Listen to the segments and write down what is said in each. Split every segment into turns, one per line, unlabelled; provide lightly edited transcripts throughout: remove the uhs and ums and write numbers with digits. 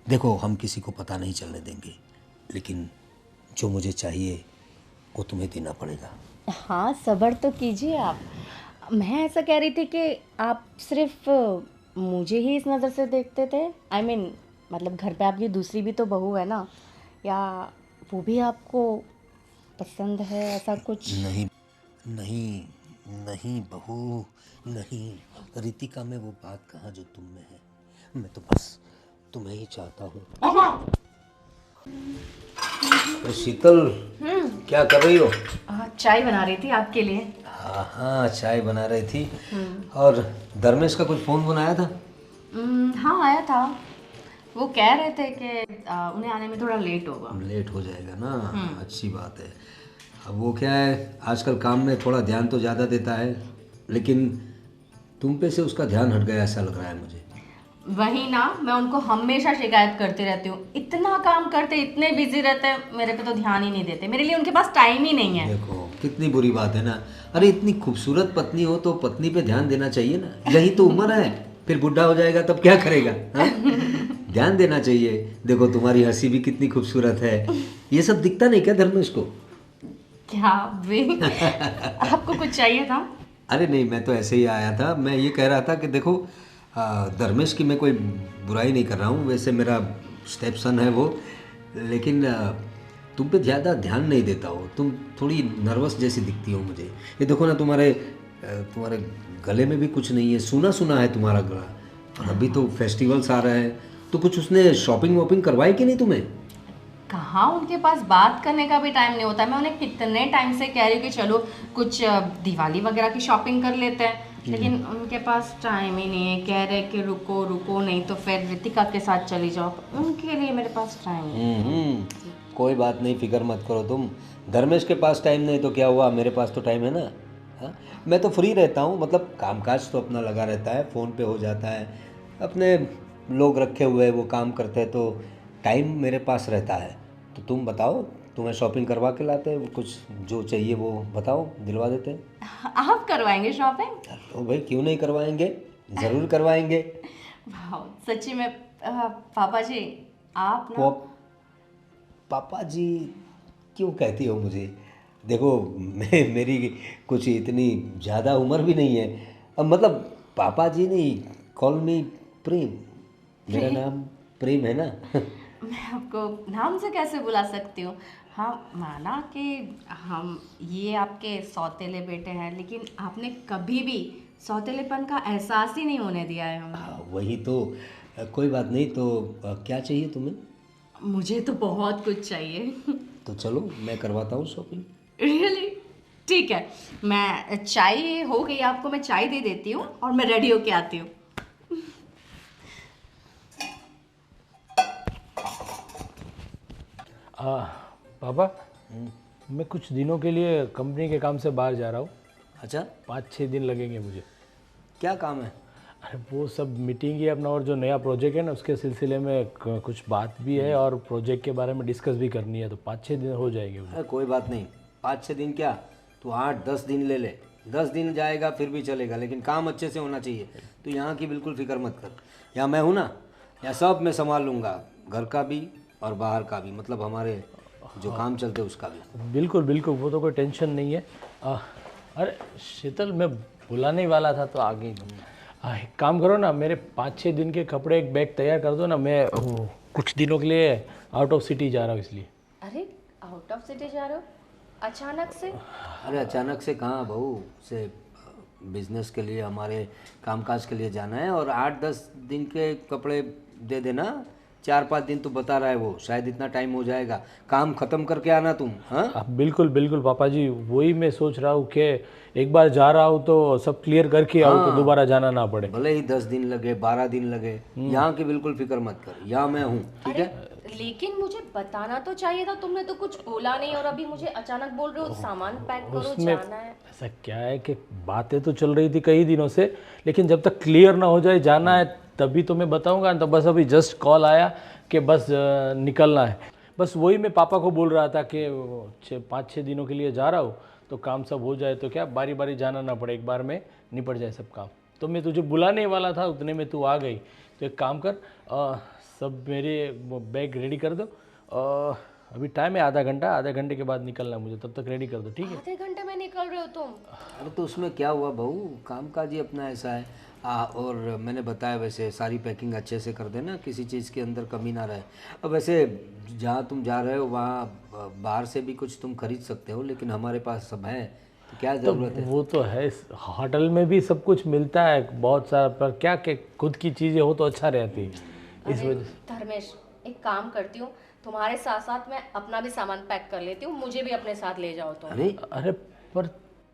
देखो हम किसी को पता नहीं चलने देंगे, लेकिन जो मुझे चाहिए वो तुम्हें देना पड़ेगा।
हाँ, सब्र तो कीजिए आप। मैं ऐसा कह रही थी कि आप सिर्फ मुझे ही इस नज़र से देखते थे। मतलब घर पे आपकी दूसरी भी तो बहू है ना, या वो भी आपको पसंद है, ऐसा कुछ?
नहीं नहीं नहीं बहू, नहीं। रितिका में वो बात कहाँ जो तुम में है। मैं तो बस तुम्हें ही चाहता हूँ। अरे शीतल, क्या कर रही हो?
चाय बना रही थी आपके लिए।
हाँ हाँ, चाय बना रही थी। और धर्मेश का कुछ फ़ोन बनाया था?
हाँ, आया था। वो कह रहे थे कि उन्हें आने में थोड़ा लेट होगा।
लेट हो जाएगा ना, अच्छी बात है। अब वो क्या है, आजकल काम में थोड़ा ध्यान तो ज़्यादा देता है, लेकिन तुम पे से उसका ध्यान हट गया ऐसा लग रहा है मुझे।
वही ना, मैं उनको हमेशा शिकायत करती रहती हूँ, इतना काम करते, इतने बिजी रहते हैं, मेरे पे तो ध्यान ही नहीं देते। मेरे लिए उनके पास टाइम ही नहीं है।
देखो कितनी बुरी बात है ना। अरे इतनी खूबसूरत पत्नी हो तो पत्नी पे ध्यान देना चाहिए ना, यही तो उम्र है। फिर बुढ़ा हो जाएगा तब क्या करेगा, हाँ? ध्यान देना चाहिए। देखो तुम्हारी हंसी भी कितनी खूबसूरत है, ये सब दिखता नहीं क्या धर्मेश को?
क्या वे आपको कुछ चाहिए था?
अरे नहीं, मैं तो ऐसे ही आया था। मैं ये कह रहा था कि देखो धर्मेश की मैं कोई बुराई नहीं कर रहा हूँ, वैसे मेरा स्टेप सन है वो, लेकिन तुम पे ज़्यादा ध्यान नहीं देता हो। तुम थोड़ी नर्वस जैसी दिखती हो मुझे। ये देखो ना, तुम्हारे गले में भी कुछ नहीं है, सूना सूना है तुम्हारा गला। और अभी तो फेस्टिवल्स आ रहे हैं, तो कुछ उसने शॉपिंग वॉपिंग करवाई कि नहीं तुम्हें?
कहाँ, उनके पास बात करने का भी टाइम नहीं होता। मैं उन्हें कितने टाइम से कह रही हूँ कि चलो कुछ दिवाली वगैरह की शॉपिंग कर लेते हैं, लेकिन उनके पास टाइम ही नहीं है। कह रहे कि रुको रुको, नहीं तो फिर रितिका के साथ चली जाओ। उनके लिए मेरे पास टाइम नहीं है।
कोई बात नहीं, फिक्र मत करो तुम। धर्मेश के पास टाइम नहीं तो क्या हुआ, मेरे पास तो टाइम है ना। हाँ, मैं तो फ्री रहता हूँ, मतलब कामकाज तो अपना लगा रहता है, फ़ोन पे हो जाता है। अपने लोग रखे हुए हैं, वो काम करते हैं, तो टाइम मेरे पास रहता है। तो तुम बताओ, तुम्हें शॉपिंग करवा के लाते हैं, कुछ जो चाहिए वो बताओ, दिलवा देते हैं।
आप करवाएंगे शॉपिंग?
तो भाई क्यों नहीं करवाएंगे, ज़रूर करवाएंगे।
वाह, सच्ची में। पापा जी, आप ना।
पॉप पापा जी क्यों कहती हो मुझे? देखो मेरी कुछ इतनी ज़्यादा उम्र भी नहीं है। अब मतलब पापा जी नहीं, कॉल मी प्रेम। मेरा नाम प्रेम है ना।
मैं आपको नाम से कैसे बुला सकती हूँ? हाँ, माना कि हम ये आपके सौतेले बेटे हैं, लेकिन आपने कभी भी सौतेलेपन का एहसास ही नहीं होने दिया है हमें।
हाँ, वही तो। कोई बात नहीं, तो क्या चाहिए तुम्हें?
मुझे तो बहुत कुछ चाहिए।
तो चलो मैं करवाता हूँ शॉपिंग।
रियली? ठीक है, मैं चाय हो गई, आपको मैं चाय दे देती हूँ और मैं रेडी होके आती हूँ।
आ, पापा, मैं कुछ दिनों के लिए कंपनी के काम से बाहर जा रहा हूँ।
अच्छा,
5-6 दिन लगेंगे मुझे।
क्या काम है?
अरे वो सब मीटिंग ही अपना, और जो नया प्रोजेक्ट है ना उसके सिलसिले में कुछ बात भी है और प्रोजेक्ट के बारे में डिस्कस भी करनी है, तो 5-6 दिन हो जाएंगे मुझे।
अरे कोई बात नहीं, 5-6 दिन क्या, तू 8-10 दिन ले ले। 10 दिन जाएगा फिर भी चलेगा, लेकिन काम अच्छे से होना चाहिए। तो यहाँ की बिल्कुल फिक्र मत कर, यहाँ मैं हूँ ना, यहाँ सब मैं संभाल लूँगा, घर का भी और बाहर का भी, मतलब हमारे जो काम चलते हैं उसका भी।
बिल्कुल बिल्कुल, वो तो कोई टेंशन नहीं है। अरे शीतल, मैं बुलाने ही वाला था तो आ गई तुम। एक काम करो ना, मेरे 5-6 दिन के कपड़े एक बैग तैयार कर दो ना। मैं कुछ दिनों के लिए आउट ऑफ सिटी जा रहा हूँ इसलिए।
अरे, आउट ऑफ सिटी जा रहे हो अचानक से?
अरे अचानक से कहाँ बहू, से बिजनेस के लिए, हमारे कामकाज के लिए जाना है, और 8-10 दिन के कपड़े दे देना। 4-5 दिन तो बता रहा है वो, शायद इतना टाइम हो जाएगा। काम ख़त्म करके आना तुम, हाँ।
बिल्कुल बिल्कुल पापा जी, वही मैं सोच रहा हूँ कि एक बार जा रहा हूँ तो सब क्लियर करके आऊँ, तो दोबारा जाना ना पड़े।
भले ही 10 दिन लगे, 12 दिन लगे, यहाँ की बिल्कुल फिक्र मत कर, यहाँ मैं हूँ, ठीक है।
लेकिन मुझे बताना तो चाहिए था, तुमने तो कुछ बोला नहीं और अभी मुझे अचानक बोल रहे हो सामान पैक करो,
उसमें
जाना है।
ऐसा क्या है कि बातें तो चल रही थी कई दिनों से, लेकिन जब तक क्लियर ना हो जाए जाना है तभी तो मैं बताऊंगा। तो बस अभी जस्ट कॉल आया कि बस निकलना है। बस वही मैं पापा को बोल रहा था कि 5-6 दिनों के लिए जा रहा हूँ, तो काम सब हो जाए तो क्या बारी बारी जाना ना पड़े, एक बार में निपट जाए सब काम। तो मैं तुझे बुलाने वाला था, उतने में तू आ गई। तो एक काम कर, सब मेरे वो बैग रेडी कर दो और अभी टाइम है आधा घंटे के बाद निकलना है मुझे, तब तक रेडी कर दो, ठीक है?
आधे घंटे में निकल रहे हो तुम?
अरे तो उसमें क्या हुआ बहू, काम काज ही अपना ऐसा है। और मैंने बताया वैसे सारी पैकिंग अच्छे से कर देना, किसी चीज़ के अंदर कमी ना रहे। अब वैसे जहाँ तुम जा रहे हो वहाँ बाहर से भी कुछ तुम खरीद सकते हो, लेकिन हमारे पास सब है, तो क्या ज़रूरत है।
वो तो है, होटल में भी सब कुछ मिलता है बहुत सारा, पर क्या कि खुद की चीज़ें हो तो अच्छा रहती है, इस
अरे
वजह से।
धर्मेश, एक काम करती हूँ, तुम्हारे साथ साथ मैं अपना भी सामान पैक कर लेती हूँ, मुझे भी अपने साथ ले जाओ तुम।
अरे
पर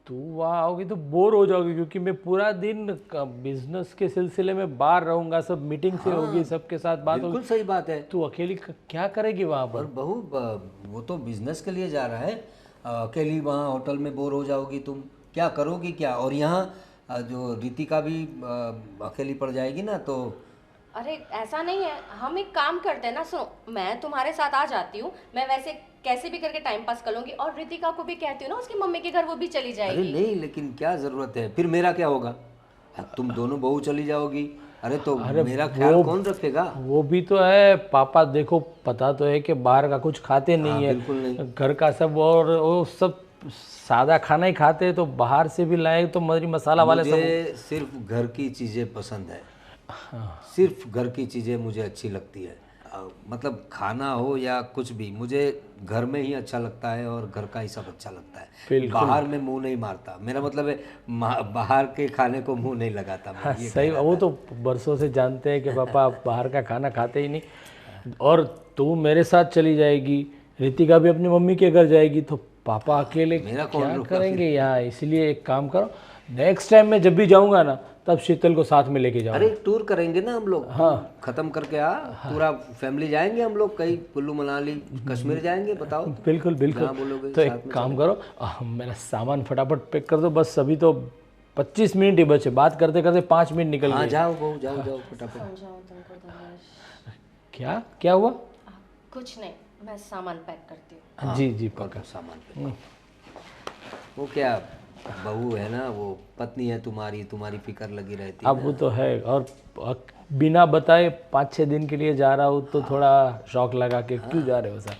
तू वहाँ आओगी तो बोर हो जाओगी, क्योंकि मैं पूरा दिन बिजनेस के सिलसिले में बाहर रहूँगा, सब मीटिंग से होगी, सबके साथ बात होगी।
बिल्कुल सही बात है।
तू अकेली क्या करेगी वहाँ पर?
और बहू वो तो बिजनेस के लिए जा रहा है, अकेली वहाँ होटल में बोर हो जाओगी तुम, क्या करोगी क्या। और यहाँ जो रितिका भी अकेली पड़ जाएगी ना तो।
अरे ऐसा नहीं है, हम एक काम करते हैं ना, सुनो, मैं तुम्हारे साथ आ जाती हूँ, मैं वैसे कैसे भी करके टाइम पास कर लूंगी, और रितिका को भी कहती हूँ ना उसकी मम्मी के घर, वो भी चली
अरे
जाएगी।
नहीं, लेकिन क्या ज़रूरत है, फिर मेरा क्या होगा। तुम दोनों बहू चली जाओगी, अरे तो मेरा ख्याल कौन रखेगा।
वो भी तो है पापा, देखो पता तो है कि बाहर का कुछ खाते नहीं है,
बिल्कुल नहीं।
घर का सब, और वो सब सादा खाना ही खाते हैं, तो बाहर से भी लाए तो मरी मसाला वाले सब।
मुझे सिर्फ घर की चीज़ें पसंद है, सिर्फ घर की चीज़ें मुझे अच्छी लगती है। मतलब खाना हो या कुछ भी, मुझे घर में ही अच्छा लगता है और घर का ही सब अच्छा लगता है। बाहर में मुंह नहीं मारता, मेरा मतलब है बाहर के खाने को मुंह नहीं लगाता मैं, ये
सही, वो तो बरसों से जानते हैं कि पापा आप बाहर का खाना खाते ही नहीं। और तू मेरे साथ चली जाएगी, रितिका भी अपनी मम्मी के घर जाएगी, तो पापा अकेले
मेरा कौन
क्या
रुकता
करेंगे यहाँ। इसलिए एक काम करो, नेक्स्ट टाइम मैं जब भी जाऊँगा ना, तब शीतल को साथ में लेके जाऊँगा।
अरे टूर करेंगे ना हम लोग, खत्म करके पूरा फैमिली जाएंगे हम लोग, कहीं कुल्लू मनाली कश्मीर जाएंगे, बताओ।
बिल्कुल बिल्कुल।
जहाँ बोलोगे
तो एक काम करो, मेरा सामान फटाफट पैक कर दो, बस अभी तो 25 मिनट ही बचे, बात करते करते 5 मिनट निकल
हाँ
गए।
जाओ बहू, जाओ जाओ फटाफट।
समझाओ तुमको धर्मेश।
क्या क्या हुआ?
कुछ नहीं, मैं सामान पैक करती हूँ।
जी जी पक्का।
सामान पे वो क्या बहू है ना, वो पत्नी है तुम्हारी, तुम्हारी फिक्र लगी रहती है।
अब वो तो है, और बिना बताए 5-6 दिन के लिए जा रहा हूँ तो थोड़ा शौक लगा के क्यों जा रहे हो सर।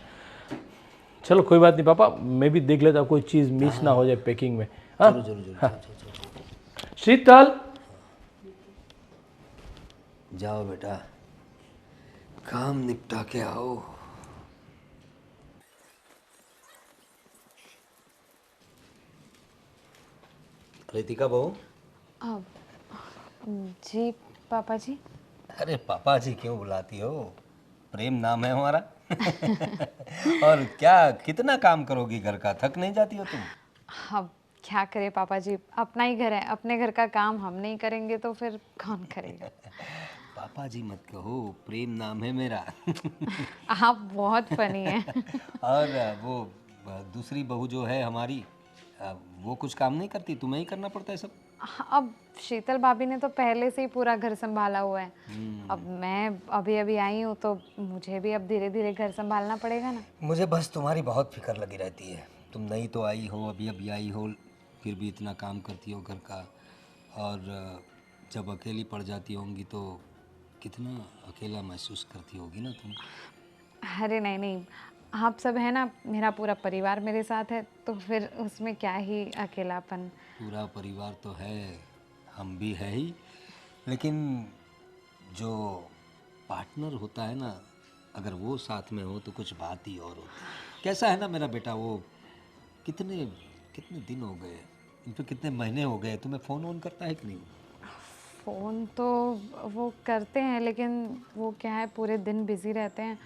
चलो कोई बात नहीं पापा, मैं भी देख लेता हूँ कोई चीज़ मिस ना हो जाए पैकिंग में। हाँ
जरूर जरूर जरूर, जाओ,
शीतल,
जाओ बेटा, काम निपटा के आओ। रितिका बहू।
अब जी पापा जी।
अरे पापा जी क्यों बुलाती हो, प्रेम नाम है हमारा। और क्या कितना काम करोगी घर का, थक नहीं जाती हो तुम?
अब क्या करे पापा जी, अपना ही घर है, अपने घर का काम हम नहीं करेंगे तो फिर कौन करेगा।
पापा जी मत कहो, प्रेम नाम है मेरा।
आप बहुत फनी हैं।
और वो दूसरी बहू जो है हमारी, वो कुछ काम नहीं करती, तुम्हें ही करना पड़ता है सब।
अब शीतल भाभी ने तो पहले से ही पूरा घर संभाला हुआ है, अब मैं अभी अभी आई हूँ तो मुझे भी अब धीरे धीरे घर संभालना पड़ेगा ना।
मुझे बस तुम्हारी बहुत फिक्र लगी रहती है, तुम नई तो आई हो, अभी अभी आई हो, फिर भी इतना काम करती हो घर का। और जब अकेली पड़ जाती होंगी तो कितना अकेला महसूस करती होगी ना तुम।
अरे नहीं नहीं, आप सब है ना, मेरा पूरा परिवार मेरे साथ है, तो फिर उसमें क्या ही अकेलापन।
पूरा परिवार तो है, हम भी है ही, लेकिन जो पार्टनर होता है ना, अगर वो साथ में हो तो कुछ बात ही और होती है। कैसा है ना मेरा बेटा, वो कितने कितने दिन हो गए, इन पे कितने महीने हो गए, तुम्हें फ़ोन ऑन करता है कि नहीं?
फ़ोन तो वो करते हैं, लेकिन वो क्या है पूरे दिन बिज़ी रहते हैं,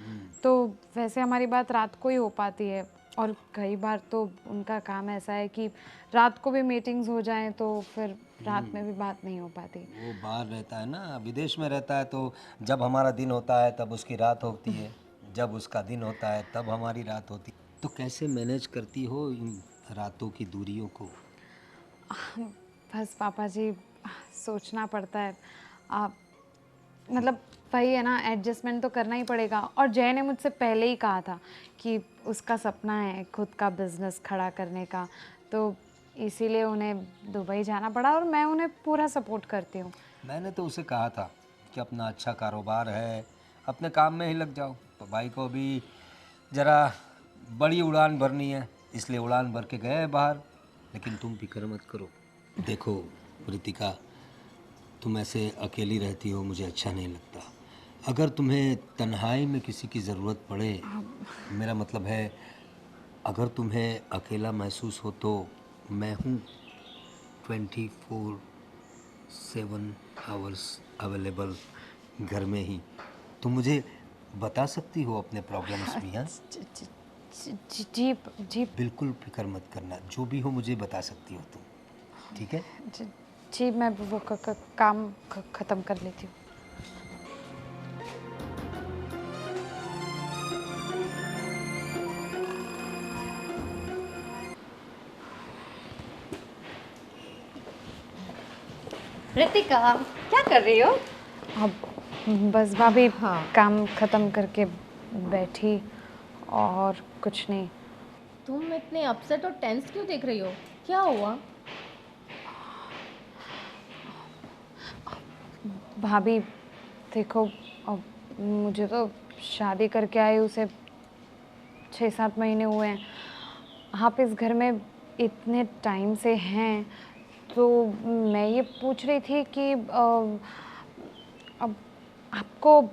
तो वैसे हमारी बात रात को ही हो पाती है, और कई बार तो उनका काम ऐसा है कि रात को भी मीटिंग्स हो जाएं तो फिर रात में भी बात नहीं हो पाती।
वो बाहर रहता है ना, विदेश में रहता है, तो जब हमारा दिन होता है तब उसकी रात होती है, जब उसका दिन होता है तब हमारी रात होती है। तो कैसे मैनेज करती हो इन रातों की दूरियों को?
बस पापा जी, सोचना पड़ता है। आप मतलब वही है ना, एडजस्टमेंट तो करना ही पड़ेगा। और जय ने मुझसे पहले ही कहा था कि उसका सपना है खुद का बिजनेस खड़ा करने का, तो इसीलिए उन्हें दुबई जाना पड़ा, और मैं उन्हें पूरा सपोर्ट करती हूँ।
मैंने तो उसे कहा था कि अपना अच्छा कारोबार है, अपने काम में ही लग जाओ। तो भाई को भी ज़रा बड़ी उड़ान भरनी है, इसलिए उड़ान भर के गए बाहर। लेकिन तुम फिक्र मत करो। देखो रितिका, तुम ऐसे अकेली रहती हो, मुझे अच्छा नहीं लगता। अगर तुम्हें तन्हाई में किसी की ज़रूरत पड़े, मेरा मतलब है अगर तुम्हें अकेला महसूस हो, तो मैं हूँ 24/7 आवर्स अवेलेबल घर में ही। तुम मुझे बता सकती हो अपने प्रॉब्लम्स भी। हाँ,
जी जी
बिल्कुल फिक्र मत करना, जो भी हो मुझे बता सकती हो तुम, ठीक है?
जी जी, मैं वो काम ख़त्म कर लेती हूँ।
रितिका, क्या कर रही हो?
अब बस भाभी,
हाँ।
काम ख़त्म करके बैठी और कुछ नहीं।
तुम इतने अपसेट और टेंस क्यों देख रही हो? क्या हुआ?
भाभी देखो, अब मुझे तो शादी करके आई उसे 6-7 महीने हुए हैं। आप इस घर में इतने टाइम से हैं, तो मैं ये पूछ रही थी कि अब आपको,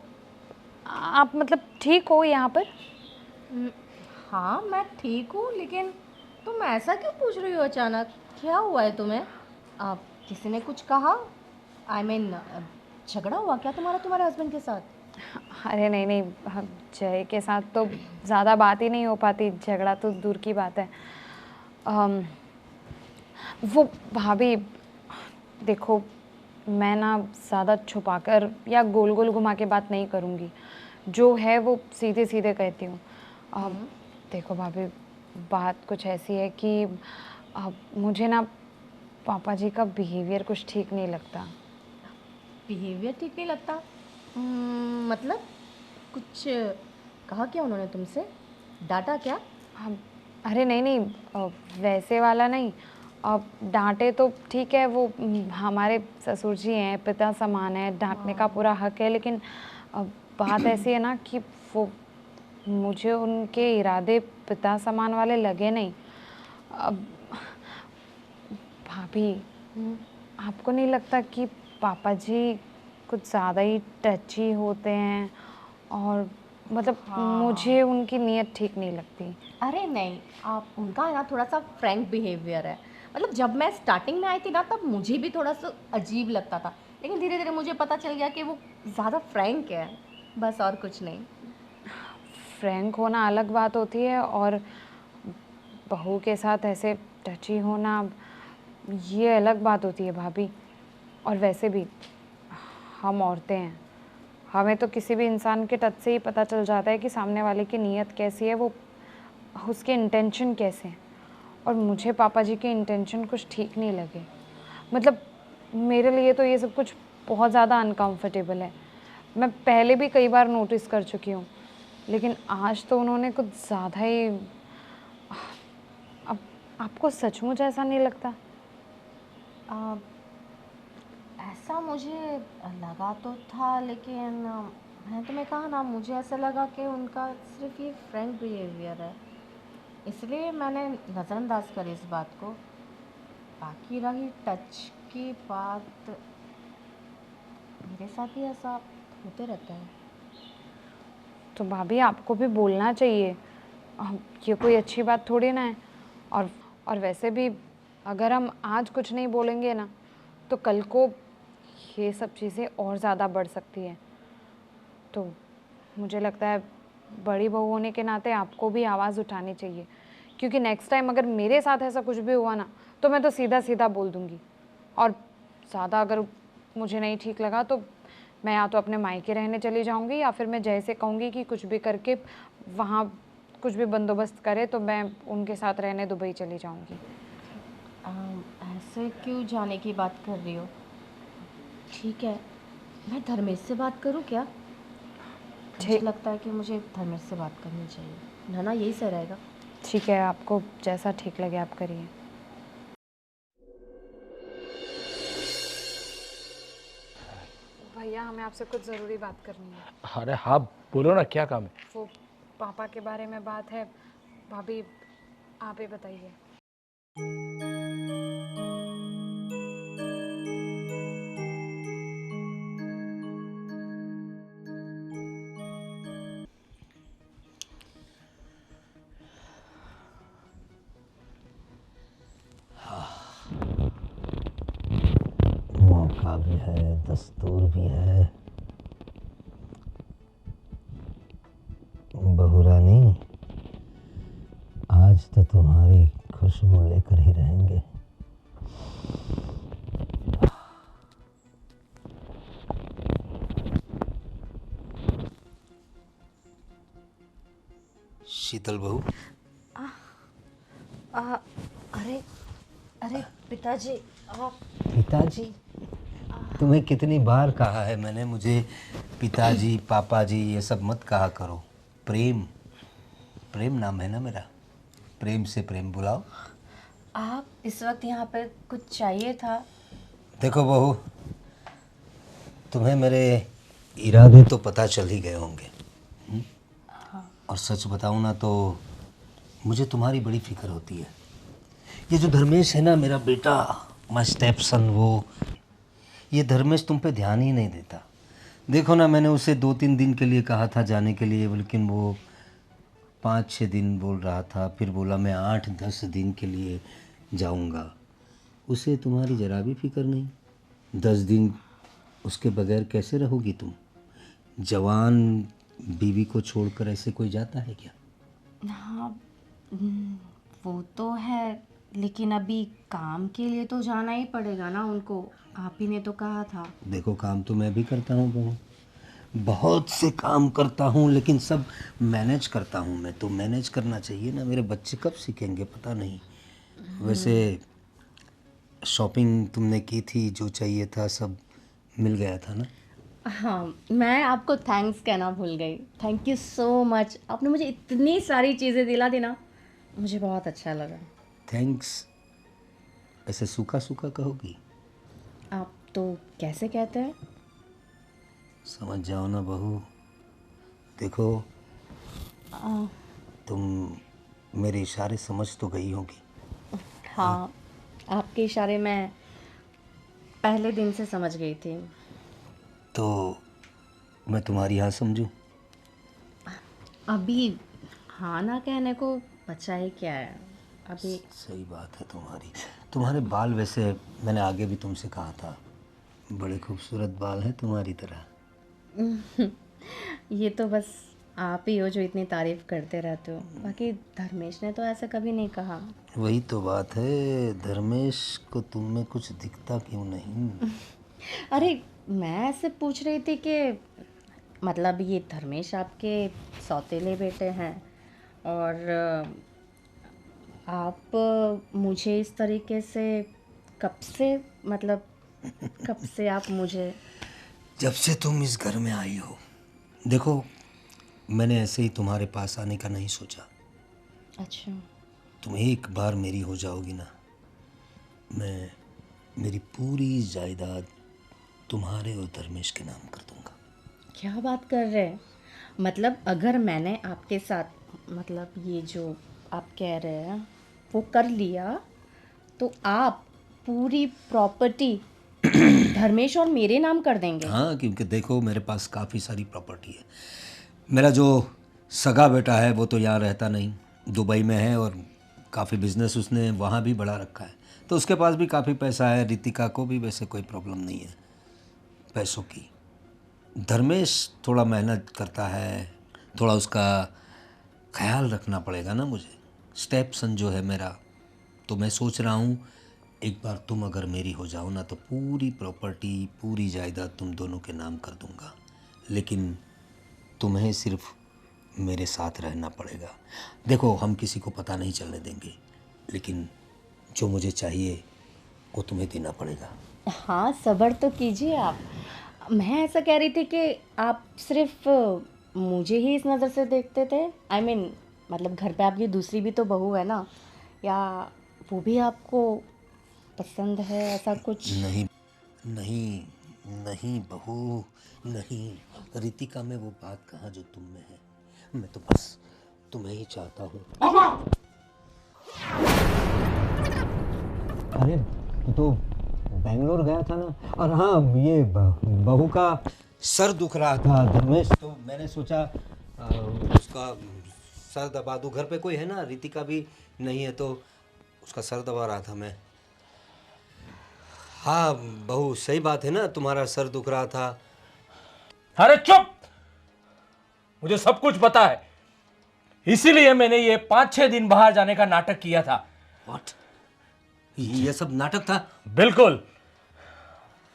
आप मतलब ठीक हो यहाँ पर?
हम्म, हाँ मैं ठीक हूँ, लेकिन तुम ऐसा क्यों पूछ रही हो अचानक? क्या हुआ है तुम्हें? किसी ने कुछ कहा? आई मीन झगड़ा हुआ क्या तुम्हारे हस्बैंड के साथ?
अरे नहीं नहीं, जय के साथ तो ज़्यादा बात ही नहीं हो पाती, झगड़ा तो दूर की बात है। अम, वो भाभी देखो, मैं ना ज़्यादा छुपाकर या गोल गोल घुमा के बात नहीं करूँगी। जो है वो सीधे सीधे कहती हूँ। देखो भाभी, बात कुछ ऐसी है कि मुझे ना पापा जी का बिहेवियर कुछ ठीक नहीं लगता।
बिहेवियर ठीक नहीं लगता? मतलब कुछ कहा क्या उन्होंने तुमसे? डांटा क्या?
हम, अरे नहीं नहीं, वैसे वाला नहीं। अब डांटे तो ठीक है, वो हमारे ससुर जी हैं, पिता समान है, डांटने का पूरा हक है। लेकिन अब बात ऐसी है ना कि वो, मुझे उनके इरादे पिता समान वाले लगे नहीं। अब भाभी, आपको नहीं लगता कि पापा जी कुछ ज़्यादा ही टची होते हैं? और मतलब मुझे उनकी नीयत ठीक नहीं लगती।
अरे नहीं, आप उनका है ना थोड़ा सा फ्रैंक बिहेवियर है। मतलब जब मैं स्टार्टिंग में आई थी ना, तब मुझे भी थोड़ा सा अजीब लगता था, लेकिन धीरे धीरे मुझे पता चल गया कि वो ज़्यादा फ्रैंक है, बस और कुछ नहीं।
फ्रैंक होना अलग बात होती है, और बहू के साथ ऐसे टची होना, ये अलग बात होती है भाभी। और वैसे भी हम औरतें हैं, हमें तो किसी भी इंसान के टच से ही पता चल जाता है कि सामने वाले की नीयत कैसी है, वो उसके इंटेंशन कैसे हैं। और मुझे पापा जी के इंटेंशन कुछ ठीक नहीं लगे। मतलब मेरे लिए तो ये सब कुछ बहुत ज़्यादा अनकंफर्टेबल है। मैं पहले भी कई बार नोटिस कर चुकी हूँ, लेकिन आज तो उन्होंने कुछ ज़्यादा ही। अब आपको सचमुच ऐसा नहीं लगता?
आ, ऐसा मुझे लगा तो था, लेकिन मैंने तुम्हें कहा ना, मुझे ऐसा लगा कि उनका सिर्फ ये फ्रैंक बिहेवियर है, इसलिए मैंने नज़रअंदाज करी इस बात को। बाकी रही टच की बात, मेरे साथ ही ऐसा होते रहता है।
तो भाभी, आपको भी बोलना चाहिए। ये कोई अच्छी बात थोड़ी ना है। और वैसे भी अगर हम आज कुछ नहीं बोलेंगे ना, तो कल को ये सब चीज़ें और ज़्यादा बढ़ सकती हैं। तो मुझे लगता है बड़ी बहू होने के नाते आपको भी आवाज़ उठानी चाहिए, क्योंकि नेक्स्ट टाइम अगर मेरे साथ ऐसा कुछ भी हुआ ना, तो मैं तो सीधा सीधा बोल दूँगी। और ज़्यादा अगर मुझे नहीं ठीक लगा, तो मैं या तो अपने मायके रहने चली जाऊँगी, या फिर मैं जैसे कहूँगी कि कुछ भी करके वहाँ कुछ भी बंदोबस्त करे, तो मैं उनके साथ रहने दुबई चली जाऊँगी।
ऐसे क्यों जाने की बात कर रही हो? ठीक है, मैं धर्मेश से बात करूँ क्या? मुझे
ठीक
लगता है कि मुझे धर्मेश से बात करनी चाहिए, ना यही सही रहेगा।
ठीक है, आपको जैसा ठीक लगे आप करिए। भैया हमें आपसे कुछ ज़रूरी बात करनी है।
अरे हाँ बोलो ना, क्या काम है?
वो पापा के बारे में बात है। भाभी आप ही बताइए।
मौका भी है, दस्तूर भी है। बहू रानी, आज तो तुम्हारी खुशबू लेकर ही रहेंगे। शीतल बहू।
अरे अरे पिताजी, आप
पिताजी? तुम्हें कितनी बार कहा है मैंने, मुझे पिताजी पापा जी ये सब मत कहा करो। प्रेम, प्रेम नाम है ना मेरा, प्रेम से प्रेम बुलाओ।
आप इस वक्त यहाँ पे कुछ चाहिए था?
देखो बहू, तुम्हें मेरे इरादे तो पता चल ही गए होंगे। और सच बताऊँ ना तो मुझे तुम्हारी बड़ी फिक्र होती है। ये जो धर्मेश है ना मेरा बेटा, माय स्टेप सन, वो ये धर्मेश तुम पे ध्यान ही नहीं देता। देखो ना, मैंने उसे 2-3 दिन के लिए कहा था जाने के लिए, लेकिन वो 5-6 दिन बोल रहा था, फिर बोला मैं 8-10 दिन के लिए जाऊंगा। उसे तुम्हारी ज़रा भी फिक्र नहीं। 10 दिन उसके बगैर कैसे रहोगी तुम? जवान बीवी को छोड़कर ऐसे कोई जाता है क्या?
हाँ, वो तो है, लेकिन अभी काम के लिए तो जाना ही पड़ेगा ना उनको। आप ही ने तो कहा था।
देखो, काम तो मैं भी करता हूँ बहू, बहुत से काम करता हूँ, लेकिन सब मैनेज करता हूँ मैं। तो मैनेज करना चाहिए ना, मेरे बच्चे कब सीखेंगे पता नहीं। वैसे शॉपिंग तुमने की थी, जो चाहिए था सब मिल गया था ना?
हाँ, मैं आपको थैंक्स कहना भूल गई। थैंक यू सो मच, आपने मुझे इतनी सारी चीज़ें दिला दी ना, मुझे बहुत अच्छा लगा।
थैंक्स ऐसे सूखा सूखा कहोगी?
आप तो कैसे कहते हैं?
समझ जाओ ना बहू। देखो, तुम मेरे इशारे समझ तो गई होगी।
हाँ, आपके इशारे मैं पहले दिन से समझ गई थी।
तो मैं तुम्हारी हाँ समझूं?
अभी हाँ ना कहने को बचा ही क्या है अभी।
सही बात है तुम्हारी। तुम्हारे बाल, वैसे मैंने आगे भी तुमसे कहा था, बड़े खूबसूरत बाल हैं तुम्हारी तरह।
ये तो बस आप ही हो जो इतनी तारीफ करते रहते हो, बाकी धर्मेश ने तो ऐसा कभी नहीं कहा।
वही तो बात है, धर्मेश को तुम में कुछ दिखता क्यों नहीं?
अरे, मैं ऐसे पूछ रही थी कि मतलब ये धर्मेश आपके सौतेले बेटे हैं, और आप मुझे इस तरीके से कब से, मतलब कब से आप मुझे?
जब से तुम इस घर में आई हो। देखो, मैंने ऐसे ही तुम्हारे पास आने का नहीं सोचा।
अच्छा,
तुम एक बार मेरी हो जाओगी ना, मैं मेरी पूरी जायदाद तुम्हारे और धर्मेश के नाम कर दूंगा।
क्या बात कर रहे हैं? मतलब अगर मैंने आपके साथ, मतलब ये जो आप कह रहे हैं वो कर लिया, तो आप पूरी प्रॉपर्टी धर्मेश और मेरे नाम कर देंगे?
हाँ, क्योंकि देखो मेरे पास काफ़ी सारी प्रॉपर्टी है। मेरा जो सगा बेटा है वो तो यहाँ रहता नहीं, दुबई में है, और काफ़ी बिजनेस उसने वहाँ भी बढ़ा रखा है, तो उसके पास भी काफ़ी पैसा है। रितिका को भी वैसे कोई प्रॉब्लम नहीं है पैसों की। धर्मेश थोड़ा मेहनत करता है, थोड़ा उसका ख्याल रखना पड़ेगा ना मुझे। स्टेप सन जो है मेरा, तो मैं सोच रहा हूँ एक बार तुम अगर मेरी हो जाओ ना, तो पूरी प्रॉपर्टी, पूरी जायदाद तुम दोनों के नाम कर दूंगा। लेकिन तुम्हें सिर्फ मेरे साथ रहना पड़ेगा। देखो, हम किसी को पता नहीं चलने देंगे, लेकिन जो मुझे चाहिए वो तुम्हें देना पड़ेगा।
हाँ, सब्र तो कीजिए आप। मैं ऐसा कह रही थी कि आप सिर्फ मुझे ही इस नज़र से देखते थे। आई मीन मतलब घर पे आपकी दूसरी भी तो बहू है ना, या वो भी आपको पसंद है, ऐसा कुछ?
नहीं नहीं, नहीं बहू, नहीं। रितिका में वो बात कहाँ जो तुम में है। मैं तो बस तुम्हें ही चाहता हूँ। अरे तो बेंगलोर गया था ना, और हाँ ये बहू का सर दुख रहा था धर्मेश, तो मैंने सोचा उसका सर दबा दूँ। घर पे कोई है ना, रितिका भी नहीं है, तो उसका सर दबा रहा था मैं। हाँ बहू, सही बात है ना, तुम्हारा सर दुख रहा था।
अरे चुप, मुझे सब कुछ पता है, इसीलिए मैंने ये 5-6 दिन बाहर जाने का नाटक किया था।
व्हाट? ये सब नाटक था?
बिल्कुल।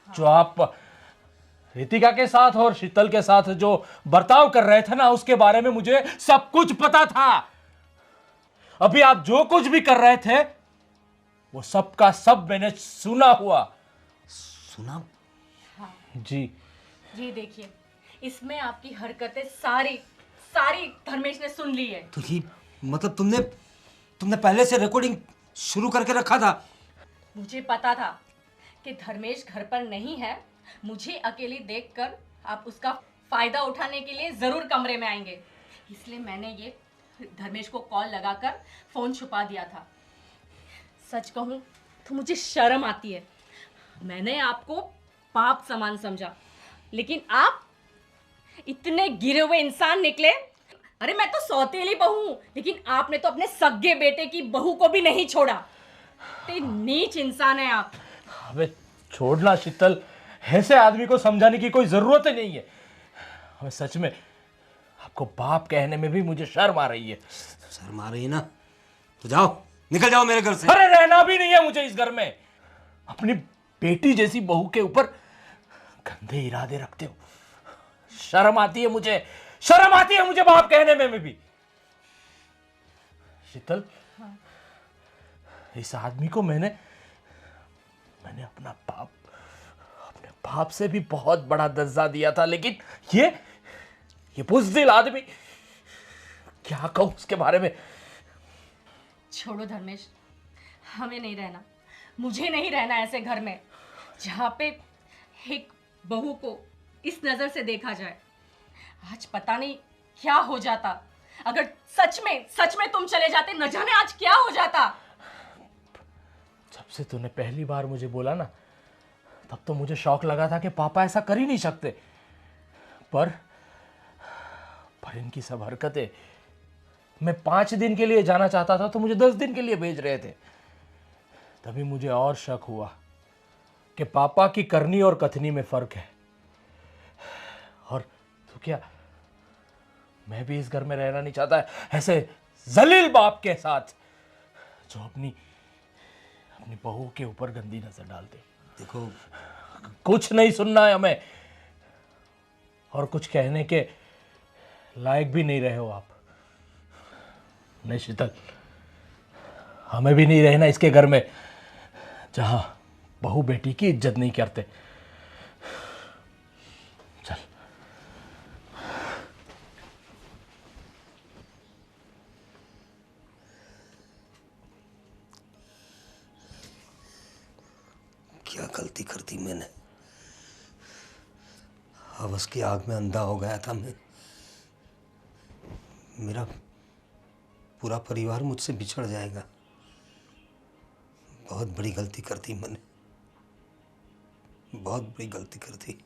जो आप रितिका के साथ और शीतल के साथ जो बर्ताव कर रहे थे ना, उसके बारे में मुझे सब कुछ पता था। अभी आप जो कुछ भी कर रहे थे वो सब का सब मैंने सुना हुआ।
सुना?
जी
ये देखिए, इसमें आपकी हरकतें सारी सारी धर्मेश ने सुन ली है।
तो ये मतलब तुमने पहले से रिकॉर्डिंग शुरू करके रखा था?
मुझे पता था कि धर्मेश घर पर नहीं है। मुझे अकेली देखकर आप उसका फायदा उठाने के लिए जरूर कमरे में आएंगे, इसलिए मैंने ये धर्मेश को कॉल लगाकर फोन छुपा दिया था। सच कहूं तो मुझे शर्म आती है। मैंने आपको पाप समान समझा, लेकिन आप इतने गिरे हुए इंसान निकले। अरे मैं तो सौतेली बहू हूं, लेकिन आपने तो अपने सगे बेटे की बहू को भी नहीं छोड़ा। इतने नीच इंसान है आप।
अबे छोड़ना शीतल, ऐसे आदमी को समझाने की कोई जरूरत ही नहीं है। अबे सच में आपको बाप कहने में भी मुझे शर्म आ रही है।
शर्म आ रही है ना, तो जाओ, निकल जाओ मेरे घर से।
अरे रहना भी नहीं है मुझे इस घर में। अपनी बेटी जैसी बहू के ऊपर गंदे इरादे रखते हो। शर्म आती है मुझे, शर्म आती है मुझे बाप कहने में भी। शीतल, इस आदमी को मैंने अपने बाप से भी बहुत बड़ा दर्जा दिया था, लेकिन ये बुज़दिल आदमी, क्या कहूं उसके बारे में।
छोड़ो धर्मेश, हमें नहीं रहना, मुझे नहीं रहना ऐसे घर में जहाँ पे एक बहू को इस नजर से देखा जाए। आज पता नहीं क्या हो जाता अगर सच में तुम चले जाते। न जाने आज क्या हो जाता।
जब से तूने पहली बार मुझे बोला ना, तब तो मुझे शौक लगा था कि पापा ऐसा कर ही नहीं सकते, पर इनकी सब हरकतें। मैं 5 दिन के लिए जाना चाहता था तो मुझे 10 दिन के लिए भेज रहे थे। तभी मुझे और शक हुआ कि पापा की करनी और कथनी में फर्क है। और तो क्या, मैं भी इस घर में रहना नहीं चाहता ऐसे जलील बाप के साथ जो अपनी बहू के ऊपर गंदी नजर डालते।
देखो,
कुछ नहीं सुनना है हमें, और कुछ कहने के लायक भी नहीं रहे हो आप। नहीं शीतल, हमें भी नहीं रहना इसके घर में जहां बहू बेटी की इज्जत नहीं करते। चल।
क्या गलती कर दी मैंने। हवस की आग में अंधा हो गया था मैं। मेरा पूरा परिवार मुझसे बिछड़ जाएगा। बहुत बड़ी गलती कर दी मैंने, बहुत बड़ी गलती कर दी।